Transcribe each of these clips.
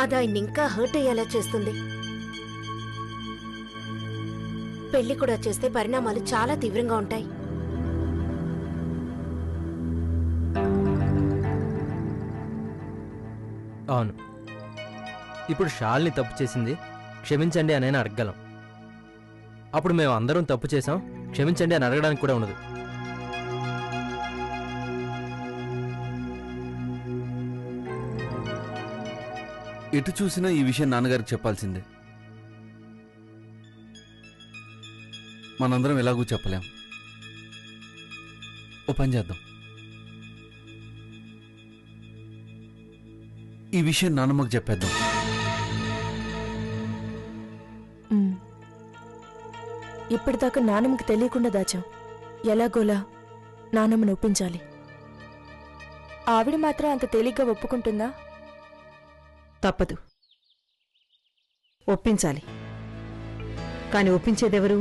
అది ఆయన ఇంకా హర్ట్ అయ్యేలా చేస్తుంది. పెళ్లి కూడా చేస్తే పరిణామాలు చాలా తీవ్రంగా ఉంటాయి. అవును, ఇప్పుడు షాల్ని తప్పు చేసింది, క్షమించండి అని అడగగలం. అప్పుడు మేము అందరం తప్పు చేసాం, క్షమించండి అని అడగడానికి కూడా ఉండదు. ఎటు చూసినా ఈ విషయం నాన్నగారికి చెప్పాల్సిందే. మనందరం ఎలాగూ చెప్పలేం. ఓ పని చేద్దాం, ఈ విషయం నాన్నమ్మకు చెప్పేద్దాం. ఇప్పటిదాకా నానమ్మకి తెలియకుండా దాచాం. ఎలాగోలా నానమ్మను ఒప్పించాలి. ఆవిడ మాత్రం అంత తేలిగ్గా ఒప్పుకుంటుందా? తప్పదు, ఒప్పించాలి. కాని ఒప్పించేదెవరు?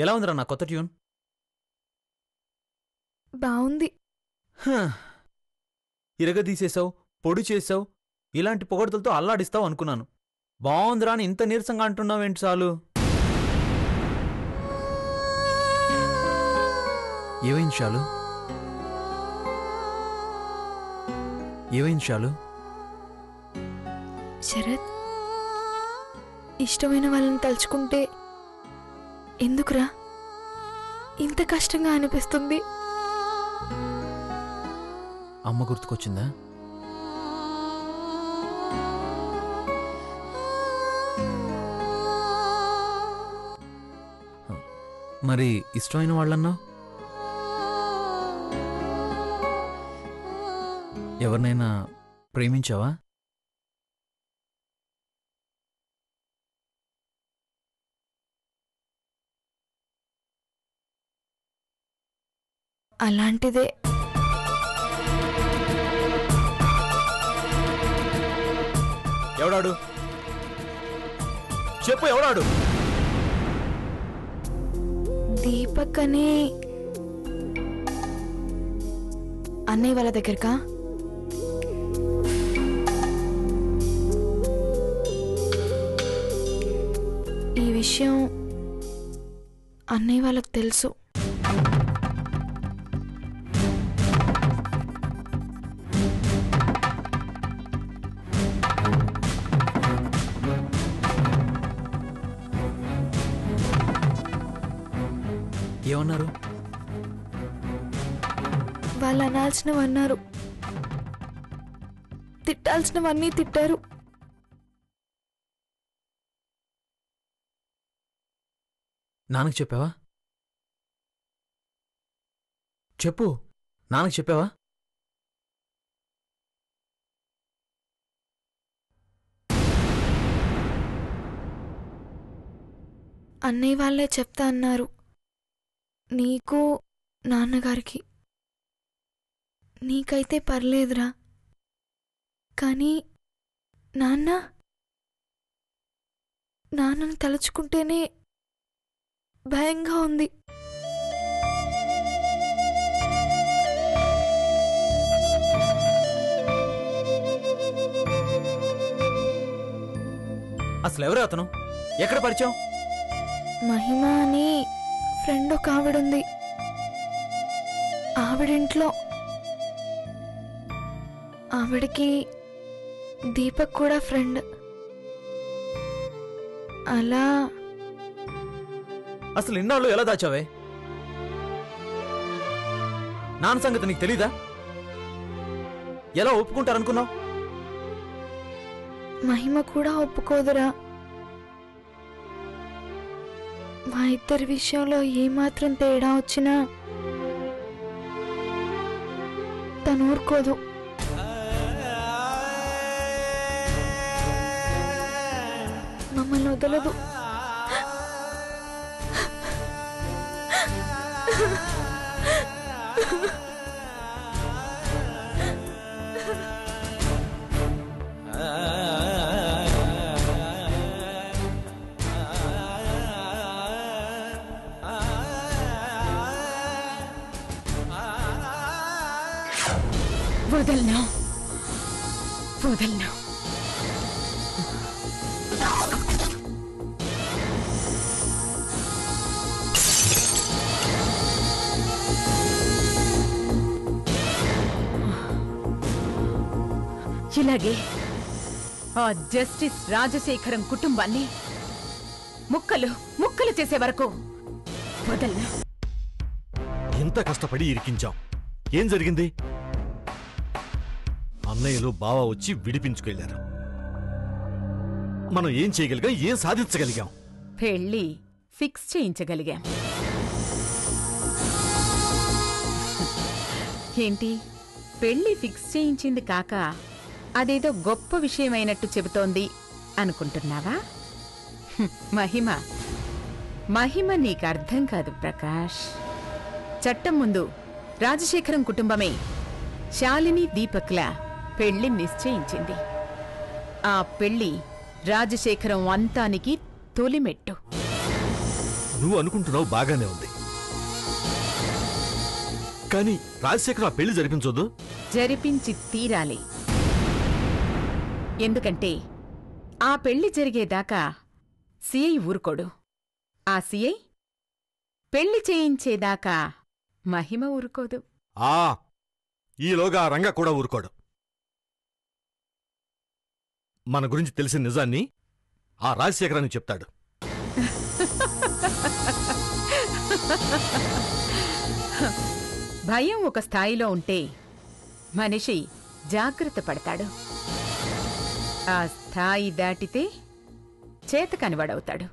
ఎలా ఉందిరా నా కొత్త ట్యూన్? బావుంది. ఇరగదీసేసావు, పొడి చేసావు, ఇలాంటి పొగడ్తలతో అల్లాడిస్తావు అనుకున్నాను. బాగుందిరా అని ఇంత నీరసంగా అంటున్నావేంటి? చాలు. ఏమైంది షాలు? ఏమైంది షాలు? శరత్, ఇష్టమైన వాళ్ళని తలుచుకుంటే ఎందుకురా ఇంత కష్టంగా అనిపిస్తుంది? అమ్మ గుర్తుకొచ్చిందా? మరి ఇష్టమైన వాళ్ళన్నా ఎవరినైనా ప్రేమించావా? అలాంటిదే. ఎవడాడు? చెప్పు, ఎవడాడు? దీపక్ అని అన్నయ్య వాళ్ళ దగ్గరకా? ఈ విషయం అన్నయ్య వాళ్ళకి తెలుసు. ఏమన్నారు? వాళ్ళు అనాల్సినవి అన్నారు, తిట్టాల్సినవన్నీ తిట్టారు. నాన్నకు చెప్పావా? చెప్పు, నాన్నకు చెప్పావా? అన్నయ్య వాళ్ళే చెప్తా అన్నారు, నీకు నాన్నగారికి. నీకైతే పర్లేదురా, కానీ నాన్నను తలుచుకుంటేనే భయంగా ఉంది. అసలు ఎవరు అతను? ఎక్కడ పరిచయం? మహిమ అని ఫ్రెండ్ ఒక ఆవిడుంది, ఆవిడింట్లో. ఆవిడికి దీపక్ కూడా ఫ్రెండ్. అలా. అసలు ఇన్నాళ్ళు ఎలా దాచావే? నాన్న సంగతి నీకు తెలీదా? ఎలా ఒప్పుకుంటారనుకున్నావు? మహిమ కూడా ఒప్పుకోదురా. మా ఇద్దరి విషయంలో ఏమాత్రం తేడా వచ్చినా తను ఊరుకోదు. మమ్మల్ని వదలదు. వదలను వదలను. ఇలాగే ఆ జస్టిస్ రాజశేఖరం కుటుంబాన్ని ముక్కలు ముక్కలు చేసే వరకు వదలను. ఎంత కష్టపడి ఇరికించాం. ఏం జరిగింది? అన్నయ్యలు బావ వచ్చి విడిపించుకెళ్లారు. మనం ఏం చేయగలిగాం? ఏం సాధించగలిగాం? పెళ్లి ఫిక్స్ చేయించగలిగాం. ఏంటి, పెళ్లి ఫిక్స్ చేయించింది కాక అదేదో గొప్ప విషయమైనట్టు చెబుతోంది అనుకుంటున్నావా? మహిమ మహిమ నీకర్థం కాదు ప్రకాష్. చట్టం ముందు రాజశేఖరం కుటుంబమే శాలిని దీపక్ల పెళ్లి నిశ్చయించింది. ఆ పెళ్లి రాజశేఖరం అంతానికి తొలిమెట్టు. నువ్వు అనుకుంటున్నావు బాగానే ఉంది, కానీ రాజశేఖరం ఆ పెళ్లి జరిపించొద్దు. జరిపించి తీరాలి. ఎందుకంటే ఆ పెళ్లి జరిగేదాకా సిఐ ఊరుకోడు. ఆ సిఐ పెళ్లి చేయించేదాకా మహిమ ఊరుకోదు. ఈలోగా ఆ రంగ కూడా ఊరుకోడు. మన గురించి తెలిసిన నిజాన్ని ఆ రాజశేఖరానికి చెప్తాడు. భయం ఒక స్థాయిలో ఉంటే మనిషి జాగ్రత్త పడతాడు. ఆ స్థాయి దాటితే చేతకనివాడవుతాడు.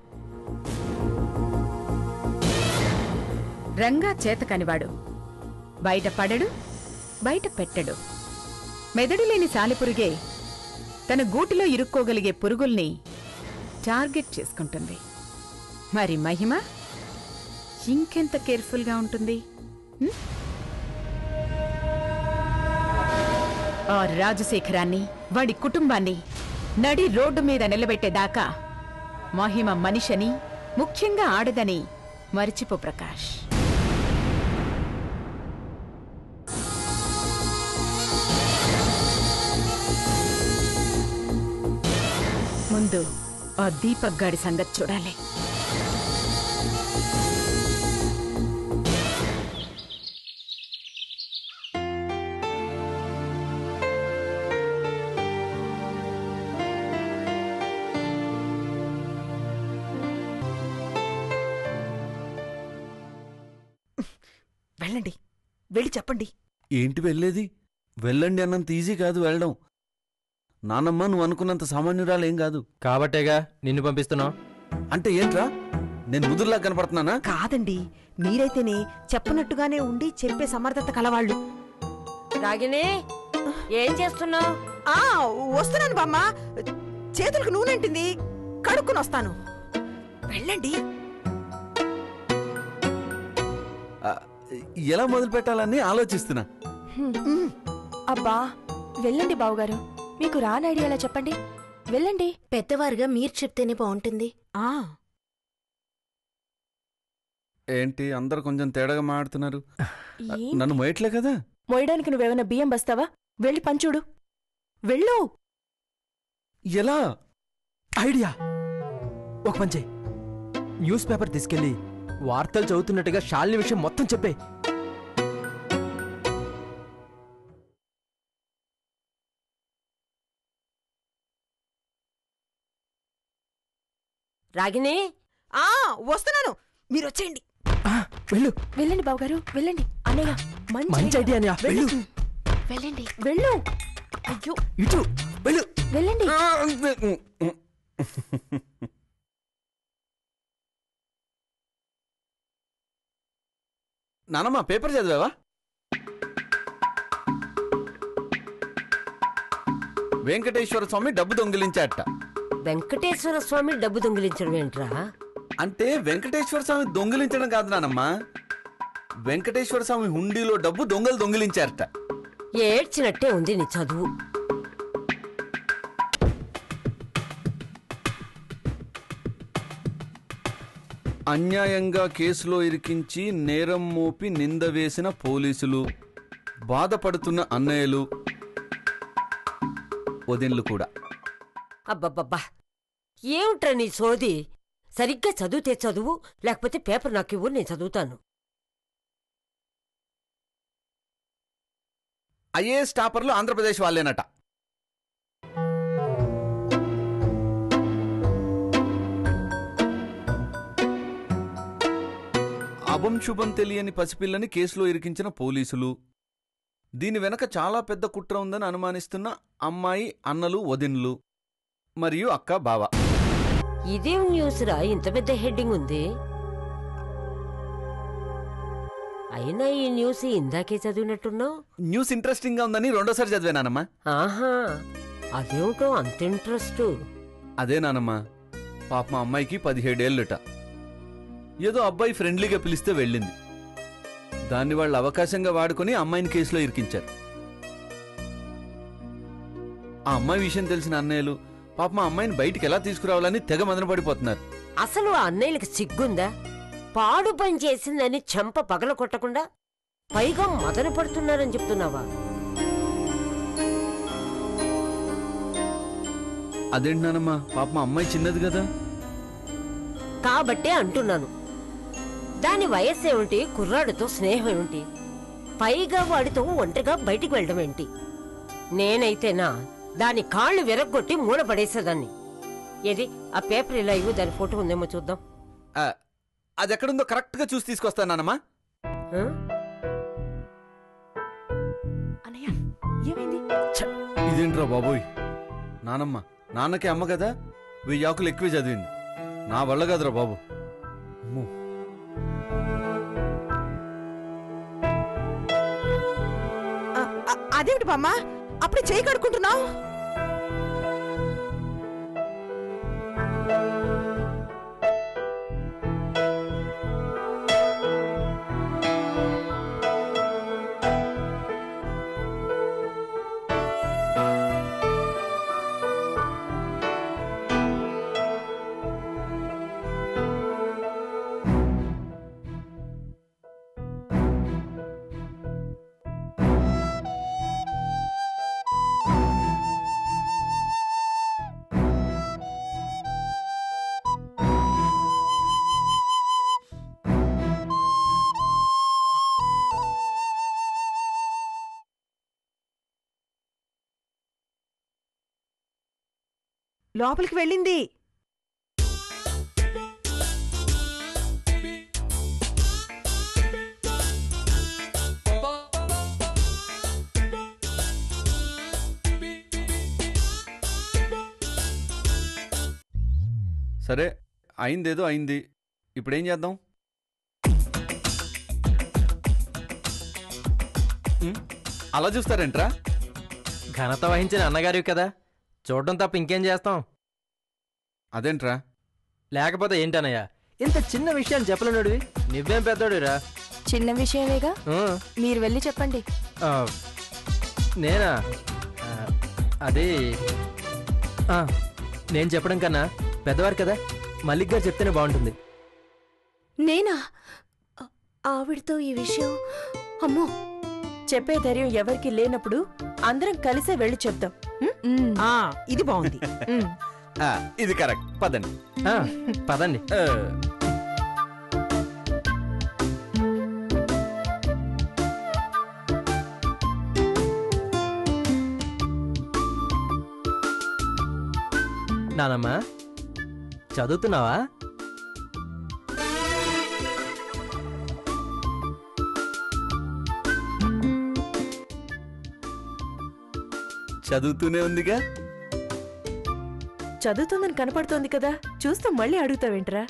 రంగా చేతకనివాడు. బయట పడడు, బయట పెట్టడు. మెదడు లేని సాలిపురుగే తన గూటిలో ఇరుక్కోగలిగే పురుగుల్ని టార్గెట్ చేసుకుంటుంది. మరి మహిమ ఇంకెంత కేర్ఫుల్గా ఉంటుంది? ఆ రాజశేఖరాన్ని, వాడి కుటుంబాన్ని నడి రోడ్డు మీద నిలబెట్టేదాకా మహిమ మనిషని, ముఖ్యంగా ఆడదని మరిచిపో ప్రకాష్. ముందు ఆ దీపక్ గాడి సంగతి చూడాలి. వెళ్ళండి, వెళ్ళి చెప్పండి. ఏంటి వెళ్ళేది? వెళ్ళండి అన్నంత ఈజీ కాదు వెళ్ళడం. నానమ్మ నువ్వు అనుకున్నంత సామాన్యురాలేం కాదు. కాబట్టేగా నిన్ను పంపిస్తున్నావు. అంటే ఏంట్రా, నేను ముదురులా కనపడుతున్నానా? కాదండి, మీరైతేనే చెప్పనట్టుగానే ఉండి చెప్పే సమర్థత కలవాళ్ళు. రాగిణి, ఏం చేస్తున్నావు? వస్తున్నాను బామ్మ. చేతులకు నూనెంటింది, కడుక్కుని వస్తాను. వెళ్ళండి. ఎలా మొదలు పెట్టాలని ఆలోచిస్తున్నా. అబ్బా వెళ్ళండి బావగారు, మీకు రాని ఐడియాలా చెప్పండి. వెళ్ళండి. పెద్దవారుగా మీరు చెప్తేనే బాగుంటుంది. ఏంటి అందరు కొంచెం తేడాగా మాట్లాడుతున్నారు? నన్ను మోయట్లే కదా. మోయడానికి నువ్వేమైనా బియ్యం బస్తావా? వెళ్ళి పంచుడు. వెళ్ళు. ఎలా? ఐడియా! ఒక పని చెయ్యి, న్యూస్ పేపర్ తీసుకెళ్ళి వార్తలు చదువుతున్నట్టుగా శాలిని విషయం మొత్తం చెప్పే. రాగిణి, వస్తున్నాను, మీరు వచ్చేయండి. వెళ్ళు. వెళ్ళండి బావగారు, వెళ్ళండి. అన్నయ్య మంచి ఐడియా. వెళ్ళండి. వెళ్ళు. అయ్యో ఇటు వెళ్ళు. వెళ్ళండి. నానమ్మ పేపర్ చదివావా? వెంకటేశ్వర స్వామి డబ్బు దొంగిలించాట. వెంకటేశ్వర స్వామి డబ్బు దొంగిలించడం ఏంట్రా? అంటే వెంకటేశ్వర స్వామి దొంగిలించడం కాదు నానమ్మ, వెంకటేశ్వర స్వామి హుండీలో డబ్బు దొంగలు దొంగిలించారట. ఏడ్చినట్టే ఉంది నీ చదువు. అన్యాయంగా కేసులో ఇరికించి నేరం మోపి నింద వేసిన పోలీసులు, బాధపడుతున్న అన్నయ్యలు, వదిన్లు కూడా. అబ్బబ్బబ్బా, ఏమిట్రా నీ సోది? సరిగ్గా చదివితే చదువు, లేకపోతే పేపర్ నాకు ఇవ్వు, నేను చదువుతాను. ఐఏఎస్ టాపర్లు ఆంధ్రప్రదేశ్ వాళ్ళేనట. అభం శుభం తెలియని పసిపిల్లని కేసులో ఇరికించిన పోలీసులు, దీని వెనక చాలా పెద్ద కుట్ర ఉందని అనుమానిస్తున్న అమ్మాయి, అన్నలు, వదిన్లు మరియు అక్క, బావ. ఇదేం న్యూస్ రా, ఇంత పెద్ద హెడ్డింగ్ ఉంది? అయినా ఈ న్యూస్ ఇందాకే చదివినట్టున్నావు. న్యూస్ ఇంట్రెస్టింగ్ గా ఉందని రెండోసారి చదివానమ్మా. ఆహా, అదేమిటో అంత ఇంట్రెస్ట్? అదే నానమ్మా, పాప మా అమ్మాయికి 17 ఏళ్ళుట. ఏదో అబ్బాయి ఫ్రెండ్లీగా పిలిస్తే వెళ్ళింది. దాన్ని వాళ్ళు అవకాశంగా వాడుకుని అమ్మాయిని కేసులో ఇరికించారు. ఆ అమ్మాయి విషయం తెలిసిన అన్నయ్యలు పాప మా అమ్మాయిని బయటికి ఎలా తీసుకురావాలని తెగ మదన పడిపోతున్నారు. అసలు ఆ అన్నయ్యలకి సిగ్గుందా? పాడు పని చేసిందని చెంప పగల కొట్టకుండా పైగా మదన పడుతున్నారని చెప్తున్నావా? అదేంటి నానమ్మా, పాప మా అమ్మాయి చిన్నది కదా. కాబట్టే అంటున్నాను, దాని వయస్సు ఏమిటి, కుర్రాడితో స్నేహం ఏమిటి, పైగా వాడితో ఒంటరిగా బయటికి వెళ్ళడం ఏంటి? నేనైతేనా దాని కాళ్ళు విరగ్గొట్టి మూలపడేసేదాన్ని. ఏది ఆ పేపర్ ఇలా ఇవ్వు, దాని ఫోటో ఉందేమో చూద్దాం. అది ఎక్కడుందో కరెక్ట్ గా చూసి తీసుకొస్తానమ్మా. ఆ? అన్నయ్య ఏమైంది? ఇదేంట్రా బాబోయ్, నానమ్మ నాన్నకి అమ్మ కదా, 1000 ఆకులు ఎక్కువే చదివింది. నా వల్ల కదరా బాబు. అమ్మో. అదేమిటి బామ్మ అప్పుడే చేయి కడుక్కుంటున్నావు? లోపలికి వెళ్ళింది. సరే, అయిందేదో అయింది, ఇప్పుడేం చేద్దాం? అలా చూస్తారేంట్రా? ఘనత వహించిన అన్నగారివి కదా, చూడడం తప్ప ఇంకేం చేస్తాం? అదేంట్రా? లేకపోతే ఏంటనయ్యా, ఇంత చిన్న విషయాన్ని చెప్పలేనుడివి, నువ్వేం పెద్దోడిరా. చిన్న విషయమేగా, మీరు వెళ్ళి చెప్పండి. నేనా? అది నేను చెప్పడం కన్నా పెద్దవారు కదా, మల్లిక్ గారు చెప్తేనే బాగుంటుంది. నేనా? ఆవిడతో ఈ విషయం? అమ్మో, చెప్పే ధైర్యం ఎవరికి లేనప్పుడు అందరం కలిసే వెళ్ళి చెప్దాం. ఇది బాగుంది. ఇది కరెక్ట్, పదండి. పదండి. నానమ్మా, చదువుతున్నావా? చదువుతూనే ఉందిగా. చదువుతుందని కనపడుతోంది కదా, చూస్తూ మళ్ళీ అడుగుతావేంట్రా?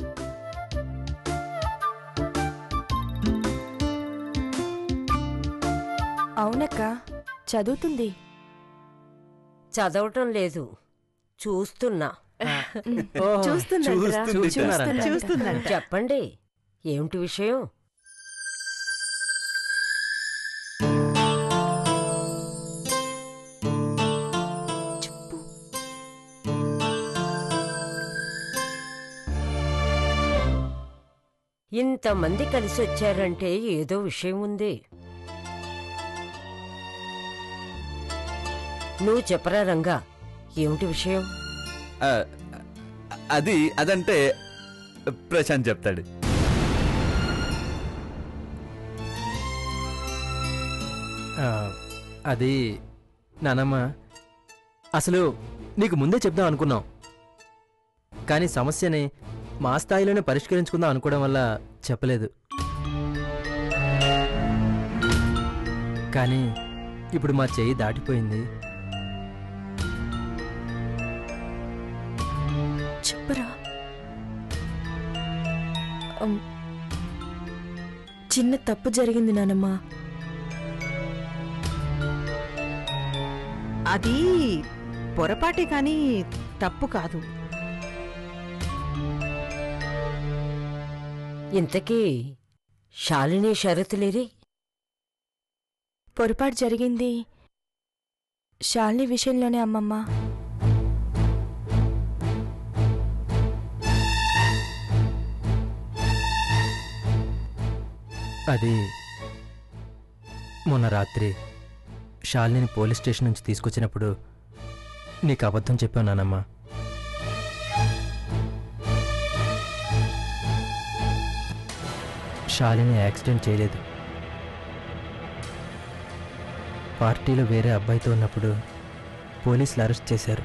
అవునక్క, చదువుతుంది. చదవటం లేదు, చూస్తున్నా. చూస్తుందంట. చెప్పండి, ఏమిటి విషయం? ఇంతమంది కలిసి వచ్చారంటే ఏదో విషయం ఉంది. నువ్వు చెప్పరా రంగా, ఏమిటి విషయం? అదంటే ప్రశాంత్ చెప్తాడు. అది నానమ్మ, అసలు నీకు ముందే చెప్దాం అనుకున్నాం, కానీ సమస్యని మా స్థాయిలోనే పరిష్కరించుకుందాం అనుకోవడం వల్ల చెప్పలేదు. కానీ ఇప్పుడు మా చెయ్యి దాటిపోయింది. చెప్పరా. చిన్న తప్పు జరిగింది నానమ్మ. అది పొరపాటే కానీ తప్పు కాదు. ఇంతకీ శాలిని షరతులేరి? పొరపాటు జరిగింది శాలిని విషయంలోనే అమ్మమ్మ. అది మొన్న రాత్రి శాలిని పోలీస్ స్టేషన్ నుంచి తీసుకొచ్చినప్పుడు నీకు అబద్ధం చెప్పావు నానమ్మ. శాలిని యాక్సిడెంట్ చేయలేదు. పార్టీలో వేరే అబ్బాయితో ఉన్నప్పుడు పోలీసులు అరెస్ట్ చేశారు.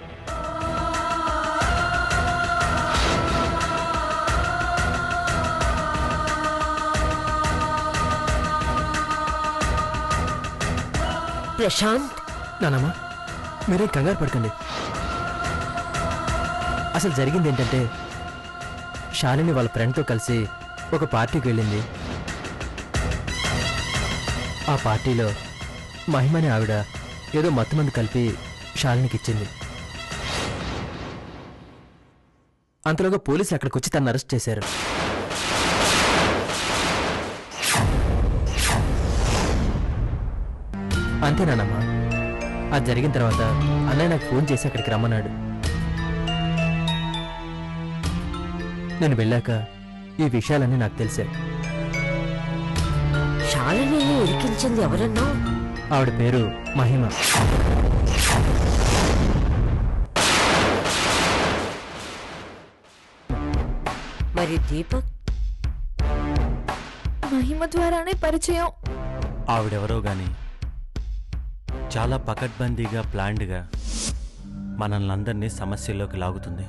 ప్రశాంత్, నానమ్మ మీరేం కంగారు పడకండి. అసలు జరిగింది ఏంటంటే, శాలిని వాళ్ళ ఫ్రెండ్తో కలిసి ఒక పార్టీకి వెళ్ళింది. ఆ పార్టీలో మహిమని ఆవిడ ఏదో మత్తుమంది కలిపి శాలినికి ఇచ్చింది. అంతలోగా పోలీసులు అక్కడికి వచ్చి తనను అరెస్ట్ చేశారు. అంతేనానమ్మా. అది జరిగిన తర్వాత అన్నయ్య నాకు ఫోన్ చేసి అక్కడికి రమ్మన్నాడు. నేను వెళ్ళాక ఈ విషయాలన్నీ నాకు తెలిసాయి. శాలిని ఉరికించింది ఎవరన్నా? ఆవిడ పేరు మహిమ. మరి దీపక్? మహిమ ద్వారానే పరిచయం. ఆవిడెవరో గాని చాలా పకడ్బందీగా ప్లాన్డ్గా మనల్ని అందరినీ సమస్యల్లోకి లాగుతుంది.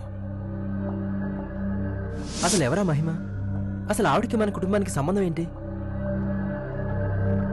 అసలు ఎవరా మహిమ? అసలు ఆవిడకి మన కుటుంబానికి సంబంధం ఏంటి?